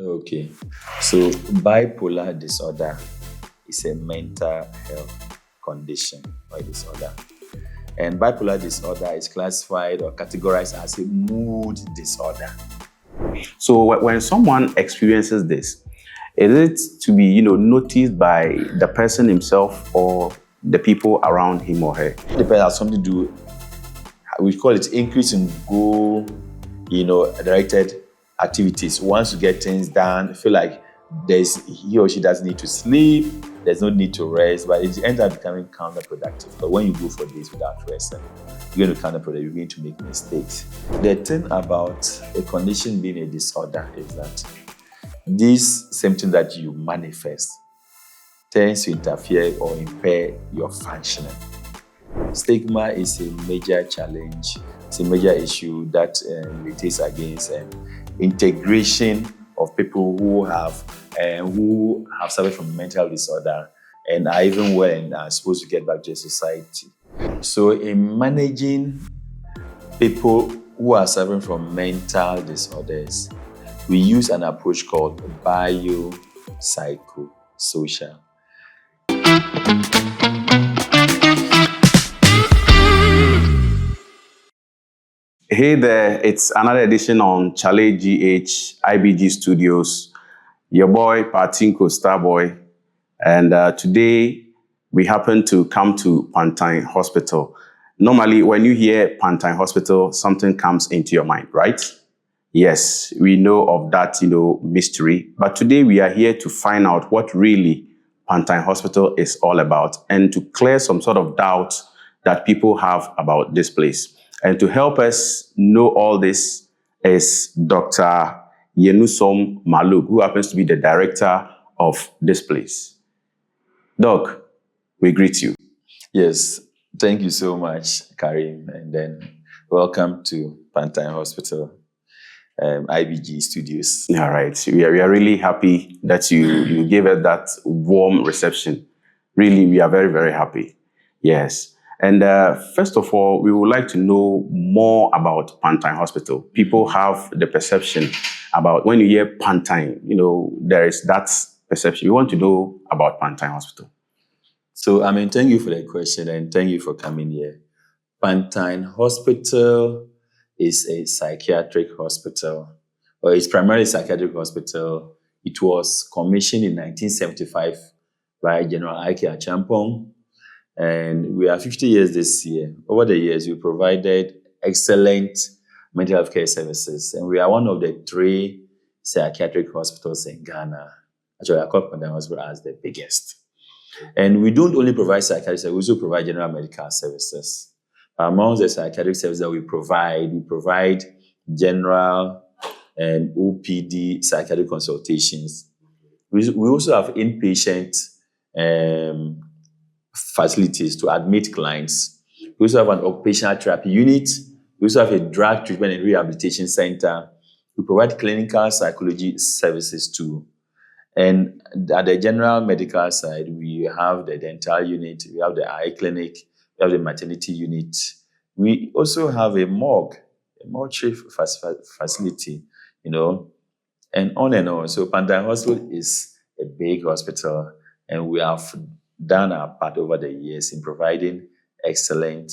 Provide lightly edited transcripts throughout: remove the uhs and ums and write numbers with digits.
Okay. So bipolar disorder is a mental health condition or disorder. And bipolar disorder is classified or categorized as a mood disorder. So when someone experiences this, is it to be, noticed by the person himself or the people around him or her? It depends on something to do. We call it increase in goal, directed activities. Once you get things done, feel like he or she doesn't need to sleep, there's no need to rest, but it ends up becoming counterproductive. But when you go for this without rest, you're going to counterproductive, you're going to make mistakes. The thing about a condition being a disorder is that this symptom that you manifest tends to interfere or impair your functioning. Stigma is a major challenge. It's a major issue that militates against integration of people who have suffered from mental disorder and are even well and are supposed to get back to society. So in managing people who are suffering from mental disorders, we use an approach called biopsychosocial. Hey there, it's another edition on Chale GH IBG Studios. Your boy, Patinko Starboy. And today, we happen to come to Pantine Hospital. Normally, when you hear Pantine Hospital, something comes into your mind, right? Yes, we know of that, mystery. But today, we are here to find out what really Pantine Hospital is all about and to clear some sort of doubt that people have about this place. And to help us know all this is Dr. Yenus Maloo, who happens to be the director of this place. Doc, we greet you. Yes, thank you so much, Karim, and then welcome to Pantine Hospital, IBG Studios. All right, we are really happy that you gave us that warm reception. Really, we are very, very happy. Yes. And first of all, we would like to know more about Pantine Hospital. People have the perception about when you hear Pantine, there is that perception. We want to know about Pantine Hospital. So, thank you for that question and thank you for coming here. Pantine Hospital is a psychiatric hospital, or it's primarily a psychiatric hospital. It was commissioned in 1975 by General Ike Achampong. And we are 50 years this year. Over the years, we provided excellent mental health care services. And we are one of the 3 psychiatric hospitals in Ghana. Actually, I call Pantang Hospital as the biggest. And we don't only provide psychiatric services, we also provide general medical services. Amongst the psychiatric services that we provide general and OPD psychiatric consultations. We also have inpatient facilities to admit clients. We also have an occupational therapy unit. We also have a drug treatment and rehabilitation center. We provide clinical psychology services too. And at the general medical side, we have the dental unit, we have the eye clinic, we have the maternity unit. We also have a mortuary facility, and on and on. So Pantang Hospital is a big hospital, and we have done our part over the years in providing excellent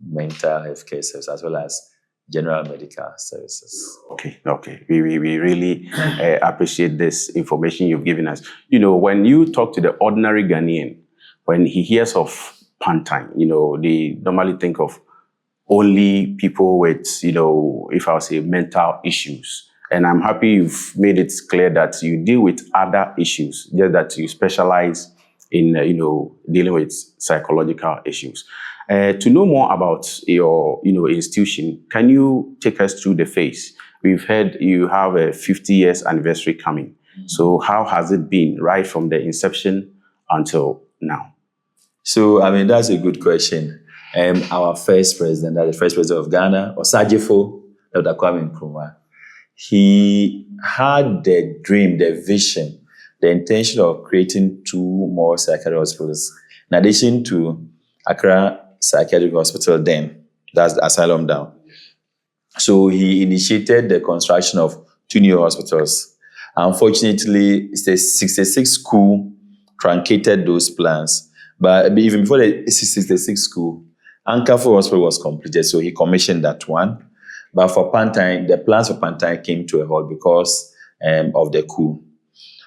mental health care services as well as general medical services. Okay. We really appreciate this information you've given us. When you talk to the ordinary Ghanaian, when he hears of Pantine, they normally think of only people with, if I would say, mental issues. And I'm happy you've made it clear that you deal with other issues, just that you specialize in, dealing with psychological issues. To know more about your, institution, can you take us through the phase? We've heard you have a 50 years anniversary coming. Mm-hmm. So how has it been right from the inception until now? So, that's a good question. Our first president, the first president of Ghana, Osajifo, Dr. Kwame Nkrumah, he had the dream, the vision, the intention of creating 2 more psychiatric hospitals, in addition to Accra Psychiatric Hospital then, that's the asylum down. So he initiated the construction of 2 new hospitals. Unfortunately, it's the 66 school truncated those plans. But even before the 66 school, Anchor Hospital was completed, so he commissioned that one. But for Pantine, the plans for Pantine came to a halt because of the coup.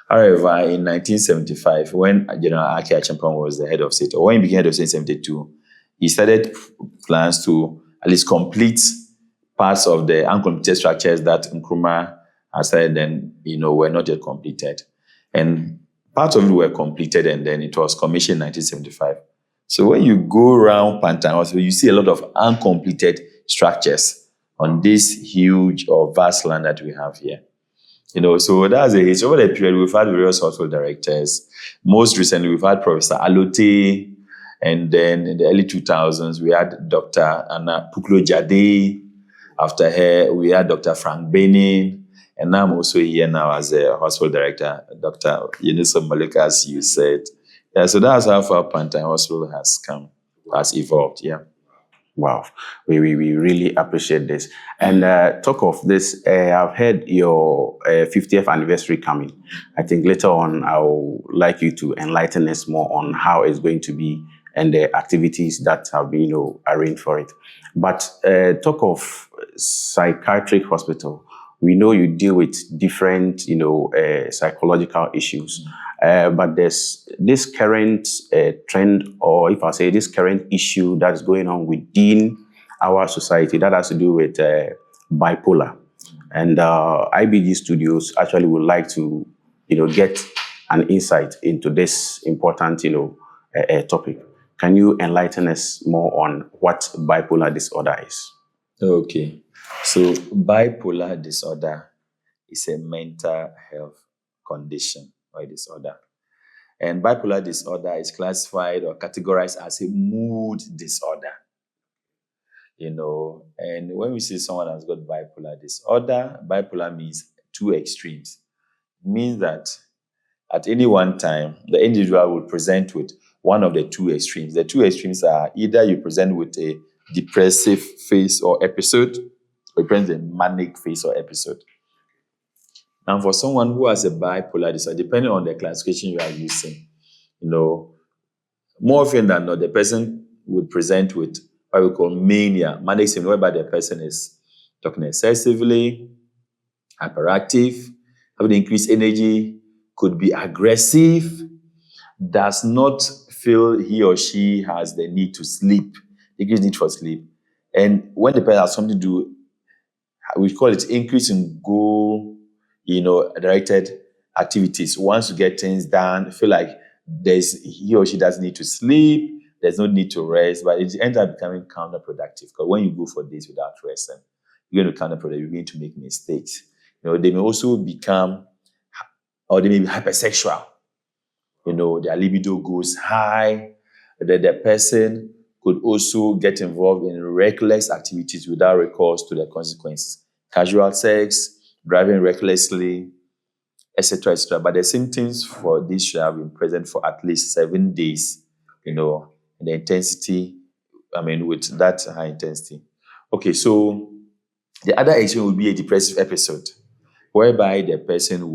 However, in 1975, when General Aki Acheampong was the head of state, or when he became head of state in 72, he started plans to at least complete parts of the uncompleted structures that Nkrumah had said then, were not yet completed. And parts of it were completed, and then it was commissioned in 1975. So when you go around Pantang Hospital, you see a lot of uncompleted structures on this huge or vast land that we have here. So that's a history. Over the period, we've had various hospital directors. Most recently, we've had Professor Alote, and then in the early 2000s, we had Dr. Anna Puklo-Jade. After her, we had Dr. Frank Benin, and now I'm also here now as a hospital director, Dr. Yenus Maloo, as you said. Yeah, so that's how far Pantine Hospital has evolved, yeah. Wow, we really appreciate this. And talk of this, I've heard your 50th anniversary coming. I think later on, I would like you to enlighten us more on how it's going to be and the activities that have been arranged for it. But talk of psychiatric hospital. We know you deal with different, psychological issues. But there's this current trend, or if I say this current issue that's going on within our society that has to do with bipolar. And IBG Studios actually would like to, get an insight into this important, topic. Can you enlighten us more on what bipolar disorder is? Okay. So bipolar disorder is a mental health condition or disorder. And bipolar disorder is classified or categorized as a mood disorder. And when we see someone has got bipolar disorder, bipolar means two extremes. It means that at any one time, the individual will present with one of the two extremes. The two extremes are either you present with a depressive phase or episode, or you present a manic phase or episode. And for someone who has a bipolar disorder, depending on the classification you are using, more often than not, the person would present with what we call mania, manic symptom, whereby the person is talking excessively, hyperactive, having increased energy, could be aggressive, does not feel he or she has the need to sleep, increased need for sleep. And when the person has something to do, we call it increase in goal, directed activities. Wants to get things done, feel like he or she doesn't need to sleep, there's no need to rest, but it ends up becoming counterproductive. Because when you go for days without resting, you're going to counterproductive, you're going to make mistakes. They may also become, or they may be hypersexual. Their libido goes high. The person could also get involved in reckless activities without recourse to the consequences. Casual sex, driving recklessly, etc., etc. But the symptoms for this should have been present for at least 7 days, and the intensity, with that high intensity. Okay, so the other extreme would be a depressive episode, whereby the person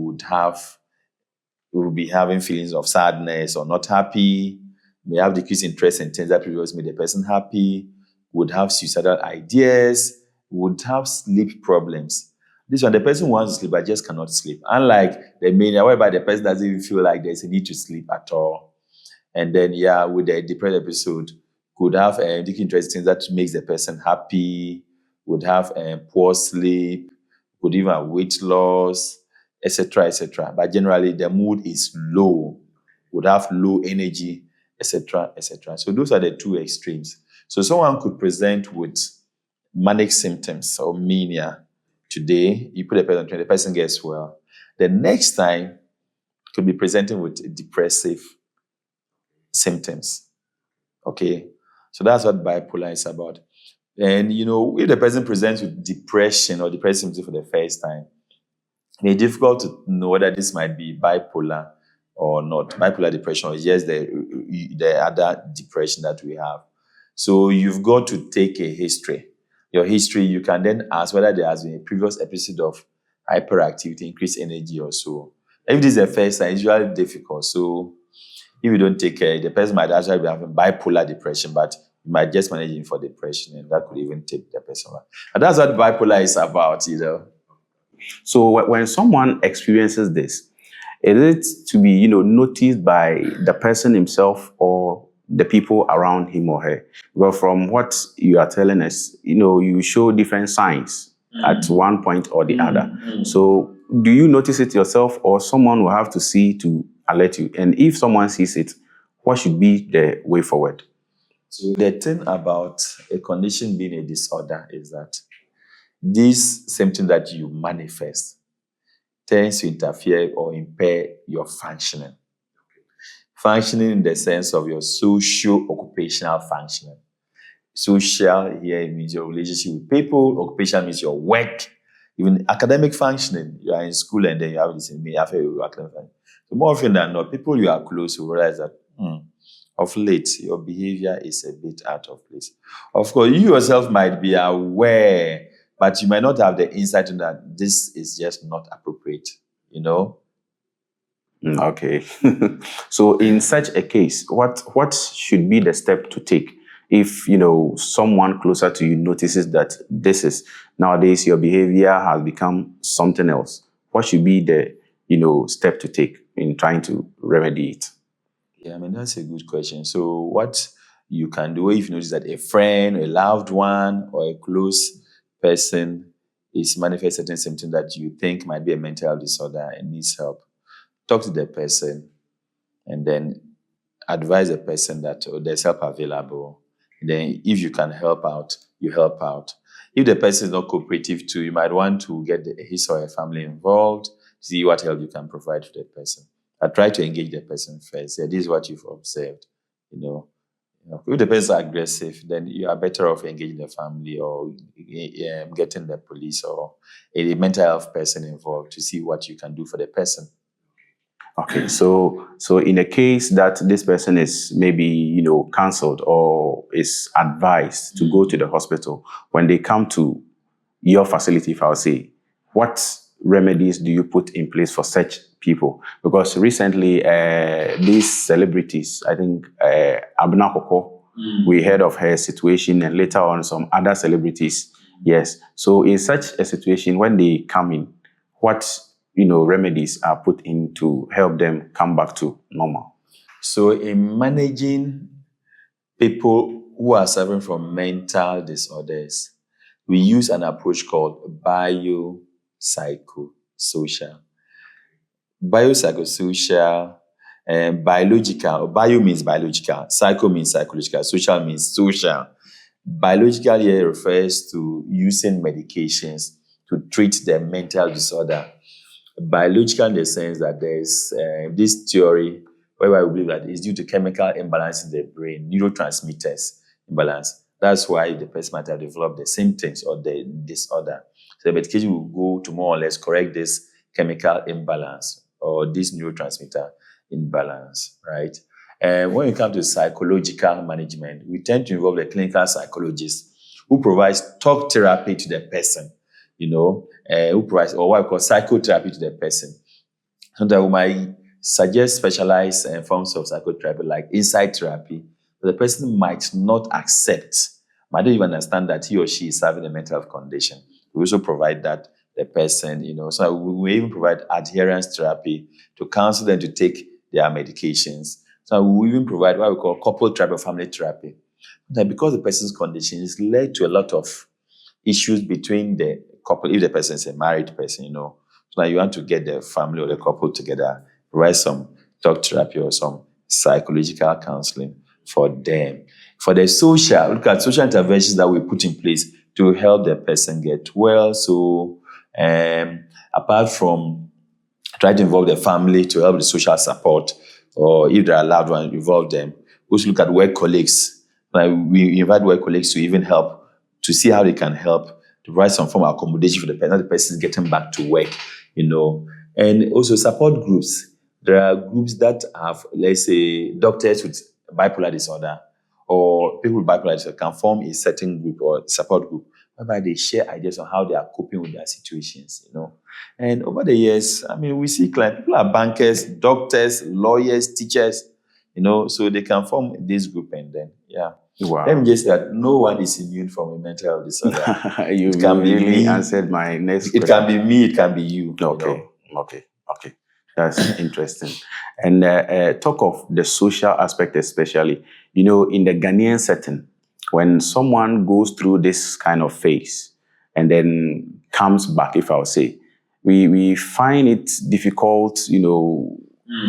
will be having feelings of sadness or not happy, may have decreased interest in things that previously made the person happy, would have suicidal ideas, would have sleep problems. This one, the person wants to sleep but just cannot sleep. Unlike the mania, whereby the person doesn't even feel like there's a need to sleep at all. And then, with the depressed episode, could have decreased interest in things that makes the person happy, would have poor sleep, could even have weight loss, etc., etc. But generally, the mood is low, would have low energy, etc., etc. So those are the two extremes. So someone could present with manic symptoms or mania today. You put a person on the person gets well. The next time could be presenting with depressive symptoms. Okay, so that's what bipolar is about. And if the person presents with depression or depressive symptoms for the first time, it's difficult to know whether this might be bipolar or not. Bipolar depression is just the other depression that we have. So you've got to take a history. Your history, you can then ask whether there has been a previous episode of hyperactivity, increased energy or so. If this is the first sign, it's usually difficult. So if you don't take care, the person might actually be having bipolar depression, but you might just manage him for depression, and that could even take the person away. And that's what bipolar is about, So when someone experiences this, is it to be, noticed by the person himself or the people around him or her? Well, from what you are telling us, you show different signs at one point or the other. So do you notice it yourself, or someone will have to see to alert you? And if someone sees it, what should be the way forward? So the thing about a condition being a disorder is that this symptom that you manifest tends to interfere or impair your functioning. Functioning in the sense of your socio-occupational functioning. Social here means your relationship with people, occupation means your work, even academic functioning. You are in school and then you have this after your academic functioning. So more often than not, people you are close to realize that of late, your behavior is a bit out of place. Of course, you yourself might be aware, but you might not have the insight in that this is just not appropriate, Okay. So in such a case, what should be the step to take if, someone closer to you notices that this is nowadays your behavior has become something else? What should be the, step to take in trying to remedy it? Yeah, that's a good question. So what you can do if you notice that a friend, a loved one, or a close person is manifesting certain symptom that you think might be a mental health disorder and needs help, talk to the person and then advise the person that there's help available. And then if you can help out, you help out. If the person is not cooperative too, you might want to get his or her family involved, see what help you can provide to the person. I try to engage the person first. Yeah, this is what you've observed. If the person is aggressive, then you are better off engaging the family or getting the police or a mental health person involved to see what you can do for the person. Okay, so in a case that this person is maybe, cancelled or is advised to go to the hospital, when they come to your facility, if I'll say, what remedies do you put in place for such people? Because recently, these celebrities, I think Abna Koko, we heard of her situation, and later on some other celebrities. Yes. So in such a situation, when they come in, what remedies are put in to help them come back to normal? So in managing people who are suffering from mental disorders, we use an approach called biopsychosocial. Biopsychosocial, biological. Bio means biological, psycho means psychological, social means social. Biological here refers to using medications to treat the mental disorder. Biological in the sense that there's this theory whereby we believe that it's due to chemical imbalance in the brain, neurotransmitters imbalance. That's why the person might have developed the symptoms or the disorder. So the medication will go to more or less correct this chemical imbalance or this neurotransmitter imbalance, right? And when it comes to psychological management, we tend to involve the clinical psychologist who provides talk therapy to the person, who provides, or what we call psychotherapy to the person. Sometimes we might suggest specialized forms of psychotherapy like insight therapy, but the person might not accept, might not even understand that he or she is having a mental health condition. We also provide that the person, so we even provide adherence therapy to counsel them to take their medications. So we even provide what we call couple therapy or family therapy. But because the person's condition is led to a lot of issues between the couple, if the person is a married person, so now you want to get the family or the couple together, provide some talk therapy or some psychological counseling for them. For the social, look at social interventions that we put in place to help the person get well. So apart from trying to involve the family to help the social support, or if there are loved ones, involve them. We also look at work colleagues. Like we invite work colleagues to even help to see how they can help to provide some form of accommodation for the person. The person is getting back to work, And also support groups. There are groups that have, let's say, doctors with bipolar disorder or people with bipolar disorder can form a certain group or support group whereby they share ideas on how they are coping with their situations, And over the years, we see clients, people are bankers, doctors, lawyers, teachers, so they can form this group and then, yeah. Let me Wow. just say that no one is immune from a mental health disorder. You It can be really me. answered my next It question. can be me, it can be you. Okay. That's interesting. And talk of the social aspect, especially, in the Ghanaian setting, when someone goes through this kind of phase and then comes back, if I'll say, we find it difficult,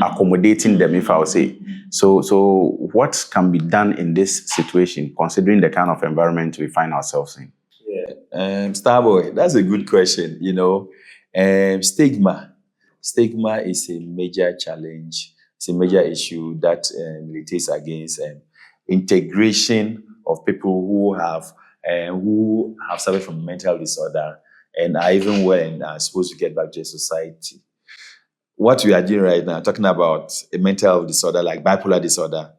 accommodating them, if I'll say. So what can be done in this situation, considering the kind of environment we find ourselves in? Starboy, that's a good question. Stigma. Stigma is a major challenge. It's a major issue that militates against integration of people who have suffered from mental disorder and are even well and are supposed to get back to the society. What we are doing right now, talking about a mental health disorder like bipolar disorder,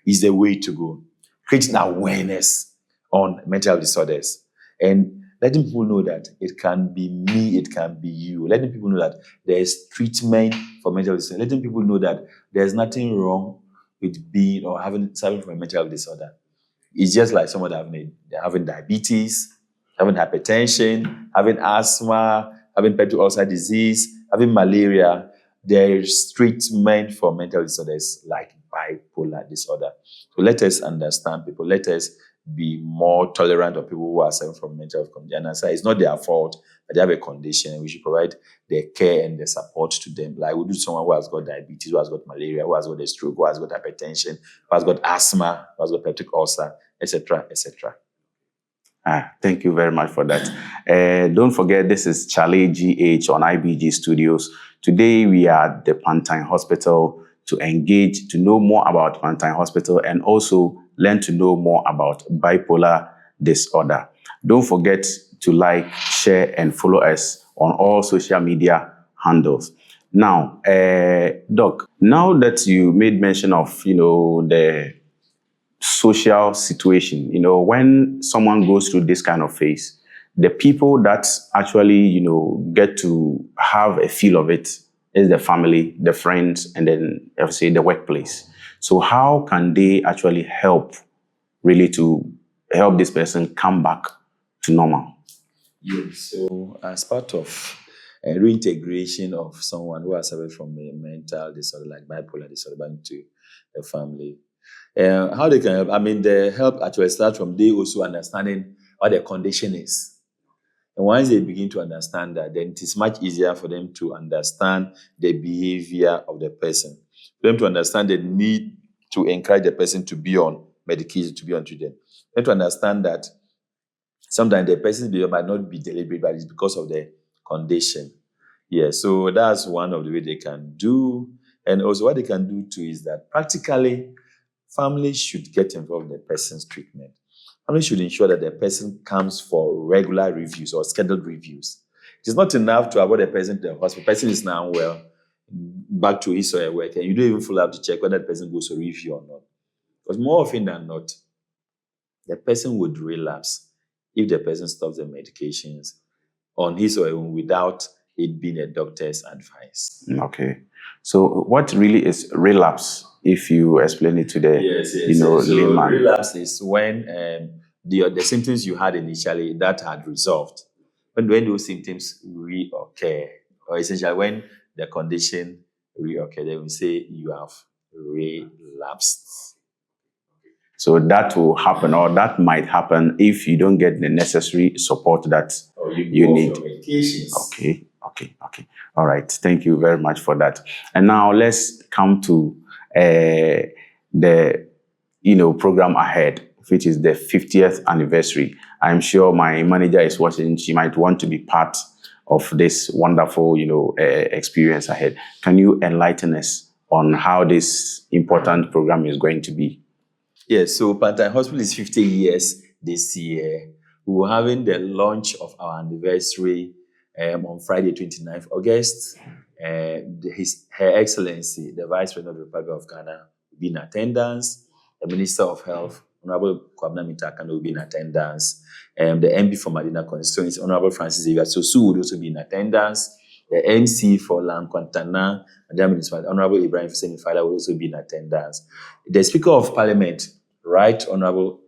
is the way to go. Creating awareness on mental health disorders and letting people know that it can be me, it can be you. Letting people know that there is treatment for mental disorder. Letting people know that there's nothing wrong with being or suffering from a mental health disorder. It's just like someone having diabetes, having hypertension, having asthma, having peptic ulcer disease, having malaria. There's treatment for mental disorders like bipolar disorder. So let us understand people. Let us be more tolerant of people who are suffering from mental health condition. And so it's not their fault that they have a condition. We should provide the care and the support to them. Like we do someone who has got diabetes, who has got malaria, who has got a stroke, who has got hypertension, who has got asthma, who has got peptic ulcer, etc., etc. Thank you very much for that. Don't forget, this is Charlie GH on IBG Studios. Today, we are at the Pantine Hospital to engage, to know more about Pantine Hospital and also learn to know more about bipolar disorder. Don't forget to like, share, and follow us on all social media handles. Now, Doc, now that you made mention of, the social situation, when someone goes through this kind of phase, the people that actually, get to have a feel of it is the family, the friends, and then, say, the workplace. So how can they actually help, really, to help this person come back to normal? Yes. So as part of reintegration of someone who has suffered from a mental disorder like bipolar disorder back into the family, how they can help? The help actually starts from they also understanding what their condition is. And once they begin to understand that, then it is much easier for them to understand the behavior of the person. For them to understand the need to encourage the person to be on medication, to be on treatment. For them to understand that sometimes the person's behavior might not be deliberate, but it's because of the condition. Yeah, so that's one of the ways they can do. And also what they can do too is that practically, families should get involved in the person's treatment. Families should ensure that the person comes for regular reviews or scheduled reviews. It's not enough to avoid the person to the hospital. The person is now well, back to his or her work, and you don't even fully have to check whether the person goes for review or not. Because more often than not, the person would relapse if the person stops the medications on his or her own without it being a doctor's advice. Okay. So what really is relapse, if you explain it to the layman? Relapse is when the symptoms you had initially that had resolved. When those symptoms reoccur, or essentially when the condition reoccur, they will say you have relapsed. So that will happen, or that might happen if you don't get the necessary support that you need. Okay. All right. Thank you very much for that. And now let's come to the program ahead, which is the 50th anniversary. I'm sure my manager is watching. She might want to be part of this wonderful, experience ahead. Can you enlighten us on how this important program is going to be? Yes, so Pantang Hospital is 50 years this year. We were having the launch of our anniversary on Friday, 29th August. Her Excellency, the Vice President of the Republic of Ghana, will be in attendance. The Minister of Health Honorable Kwabena Mintaka will be in attendance. The MP for Madina constituency, Honorable Francis Xavier Sosu, would also be in attendance. The MC for Lankwantana, Honorable Ibrahim Hussein Fada, will also be in attendance. The Speaker of Parliament, Right Honorable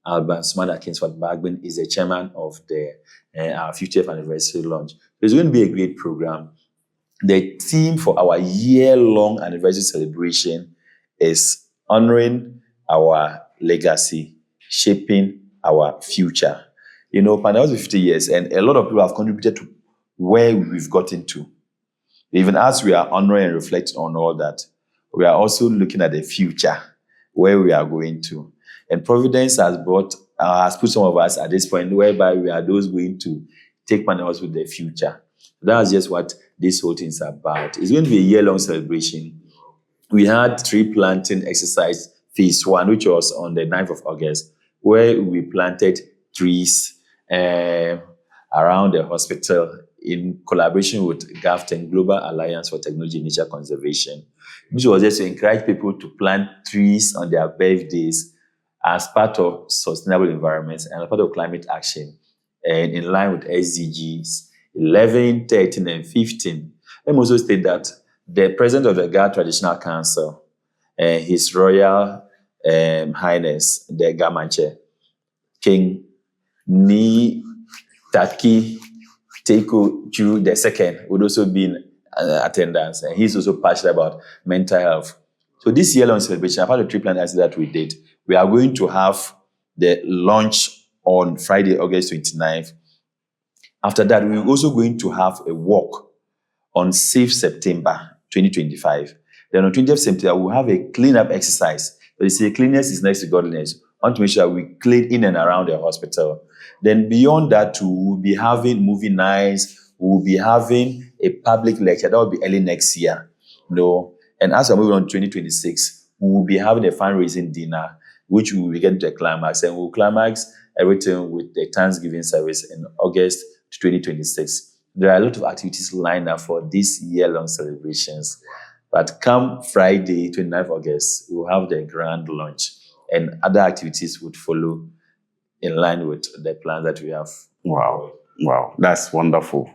Alban Sumana Kingsford Bagbin, is the chairman of the our 50th anniversary launch. It's going to be a great program. The theme for our year-long anniversary celebration is honoring our legacy, shaping our future. Pantang was 50 years, and a lot of people have contributed to where we've gotten to. Even as we are honoring and reflecting on all that, we are also looking at the future, where we are going to. And Providence has put some of us at this point whereby we are those going to take Pantang Hospital with the future. That's just what this whole thing is about. It's going to be a year-long celebration. We had tree planting exercise phase 1, which was on the 9th of August, where we planted trees around the hospital in collaboration with GAFTEN, Global Alliance for Technology and Nature Conservation. This was just to encourage people to plant trees on their birthdays as part of sustainable environments and as part of climate action, and in line with SDGs 11, 13, and 15. Let me also state that the President of the Ghana Traditional Council, His Royal Highness, the Gamanche, King Ni Taki Teku Ju II, would also be in attendance, and he's also passionate about mental health. So this year-long celebration, apart from the tree planting that we did, we are going to have the launch on Friday, August 29th. After that, we're also going to have a walk on 6th September 2025. Then on 20th September, we'll have a cleanup exercise. But you see, cleanliness is next to godliness. I want to make sure we clean in and around the hospital. Then beyond that, we'll be having movie nights. We'll be having a public lecture. That will be early next year. And as we're moving on to 2026, we will be having a fundraising dinner, which we will get to a climax. And we'll climax everything with the Thanksgiving service in August 2026. There are a lot of activities lined up for these year-long celebrations. But come Friday, 29th August, we'll have the grand launch, and other activities would follow in line with the plans that we have. Wow, that's wonderful,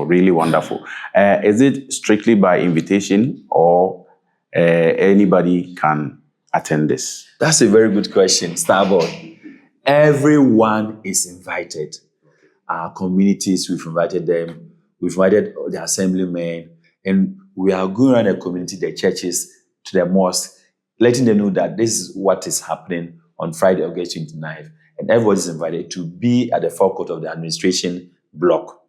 really wonderful. Is it strictly by invitation, or anybody can attend this? That's a very good question, Starboy. Everyone is invited. Our communities, we've invited them. We've invited the assemblymen, and we are going around the community, the churches, to the mosque, letting them know that this is what is happening on Friday, August 29th. And everybody is invited to be at the forecourt of the administration block.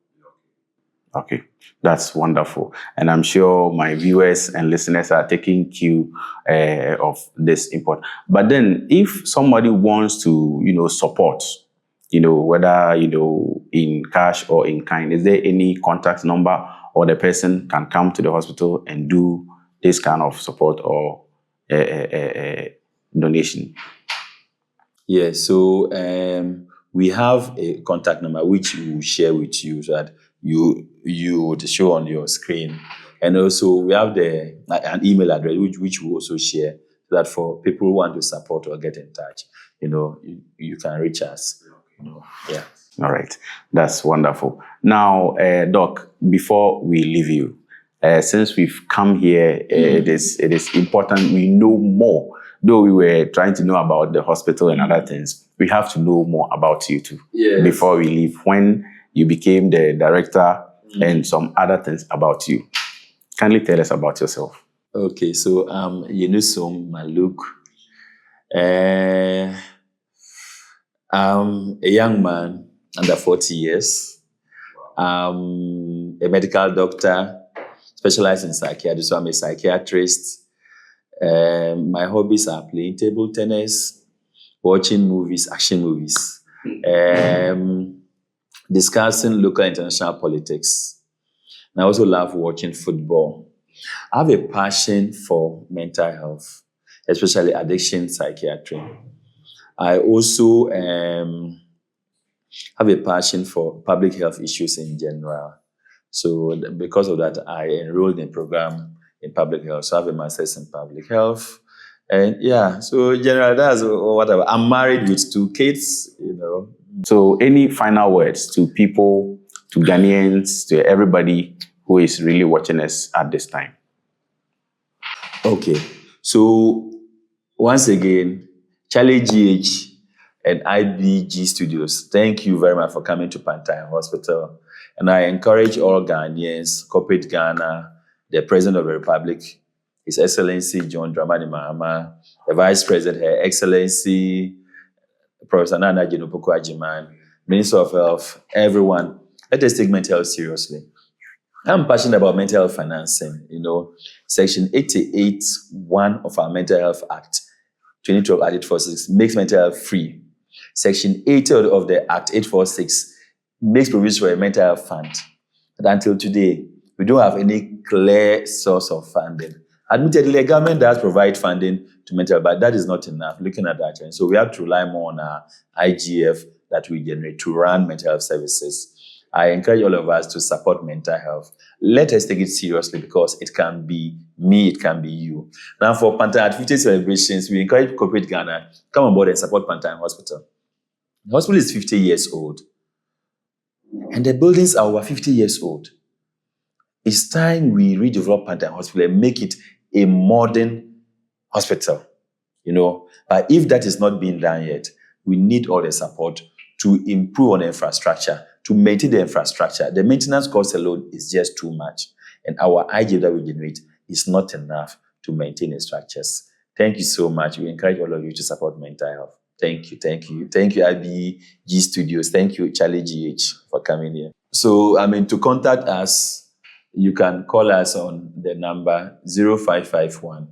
Okay, that's wonderful. And I'm sure my viewers and listeners are taking cue of this important. But then if somebody wants to, support, whether, in cash or in kind, is there any contact number, or the person can come to the hospital and do this kind of support or donation? Yeah, so we have a contact number which we will share with you so that you would show on your screen. And also we have an email address which we also share, so that for people who want to support or get in touch, you can reach us. Yeah. All right, that's wonderful. Now, Doc, before we leave you, since we've come here, it is important we know more. Though we were trying to know about the hospital and other things, we have to know more about you too. Yes. Before we leave, when you became the director and some other things about you. Kindly tell us about yourself. Okay, so I'm Yennusom Maalug. I'm a young man under 40 years. I'm a medical doctor, specialized in psychiatry, so I'm a psychiatrist. My hobbies are playing table tennis, watching movies, action movies, discussing local and international politics. And I also love watching football. I have a passion for mental health, especially addiction psychiatry. I also have a passion for public health issues in general. So because of that, I enrolled in a program in public health. So I have a master's in public health. And yeah, so generally that's whatever. I'm married with 2 kids. So any final words to people, to Ghanaians, to everybody who is really watching us at this time? Okay. So once again, Charlie GH and IBG Studios, thank you very much for coming to Pantine Hospital. And I encourage all Ghanaians, corporate Ghana, the President of the Republic, His Excellency John Dramani Mahama, the Vice President, Her Excellency Professor Nana Jinopoko Ajiman, Minister of Health, everyone, let us take mental health seriously. I'm passionate about mental health financing. Section 88(1) of our Mental Health Act, 2012 Act 846, makes mental health free. Section 80 of the Act 846 makes provision for a mental health fund. But until today, we don't have any clear source of funding. Admittedly, the government does provide funding to mental health, but that is not enough, looking at that. And so we have to rely more on our IGF that we generate to run mental health services. I encourage all of us to support mental health. Let us take it seriously because it can be me, it can be you. Now, for Pantang 50 celebrations, we encourage corporate Ghana come on board and support Pantang Hospital. The hospital is 50 years old, and the buildings are over 50 years old. It's time we redevelop Pantang Hospital and make it a modern hospital. But if that is not being done yet, we need all the support to improve on the infrastructure, to maintain the infrastructure. The maintenance cost alone is just too much. And our IGF that we generate is not enough to maintain the structures. Thank you so much. We encourage all of you to support mental health. Thank you. Thank you, IBG Studios. Thank you, Charlie GH, for coming here. So, to contact us, you can call us on the number 0551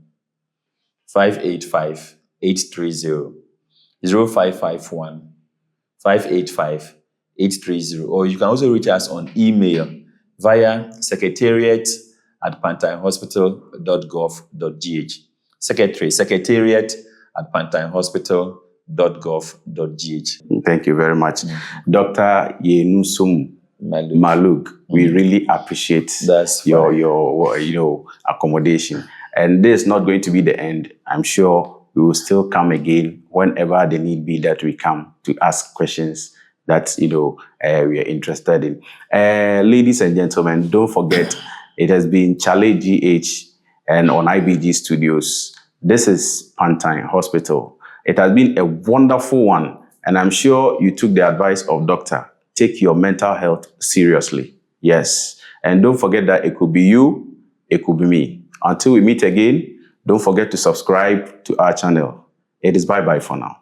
585 830. 0551 585 830. Or you can also reach us on email via secretariat@pantinehospital.gov.gh. secretariat@pantinehospital.gov.gh. Thank you very much. Dr. Yennusom Maalug, we really appreciate your accommodation. And this is not going to be the end. I'm sure we will still come again whenever the need be that we come to ask questions that we are interested in. Ladies and gentlemen, don't forget, it has been Charlie GH and on IBG Studios. This is Pantine Hospital. It has been a wonderful one, and I'm sure you took the advice of doctor. Take your mental health seriously. Yes. And don't forget that it could be you, it could be me. Until we meet again, don't forget to subscribe to our channel. It is bye-bye for now.